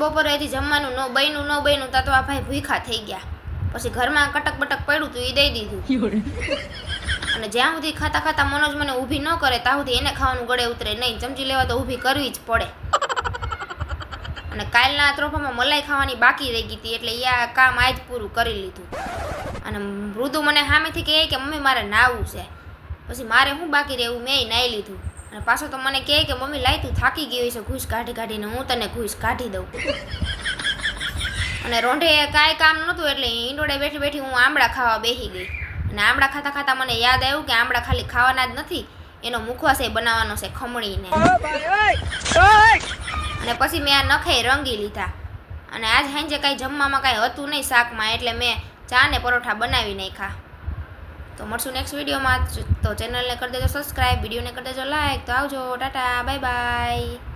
બપોરે હજી જમવાનું ન બન્યું તા તો આ ભાઈ ભૂખા થઈ ગયા. પછી ઘરમાં કટક બટક પડ્યું તું એ દઈ દીધું. અને જ્યાં સુધી ખાતા ખાતા મનોજ મને ઊભી ન કરે ત્યાં સુધી એને ખાવાનું ગળે ઉતરે નહીં. ચમચી લેવા તો ઊભી કરવી જ પડે. અને કાલના ત્રોફામાં મલાઈ ખાવાની બાકી રહી ગઈ હતી એટલે એ કામ આજ પૂરું કરી લીધું. અને મૃદુ મને સામેથી કહે કે મમ્મી મારે નાવું છે. પછી મારે શું બાકી રહેવું, મેં નાહી લીધું. અને પાછો તો મને કહે કે મમ્મી લાય તું થાકી ગઈ હોય છે ઘૂસ કાઢી કાઢીને, હું તને ઘૂસ કાઢી દઉં. અને રોંઢે કાંઈ કામ નહોતું એટલે ઈંડોળે બેઠી બેઠી હું આંબળા ખાવા બેસી ગઈ. અને આંબળા ખાતા ખાતા મને યાદ આવ્યું કે આંબળા ખાલી ખાવાના જ નથી, એનો મુખવાસ બનાવવાનો છે ખમણીને. અને પછી મેં આ નખે રંગી લીધા. અને આજ સાંજે કાંઈ જમવામાં કાંઈ હતું નહીં શાકમાં, એટલે મેં ચા ને પરોઠા બનાવી નાખ્યા. તો મળશું નેક્સ્ટ વિડીયોમાં. તો ચેનલને કરી દેજો સબસ્ક્રાઈબ, વિડીયોને કરી દેજો લાઈક. તો આવજો, ટાટા, બાય બાય.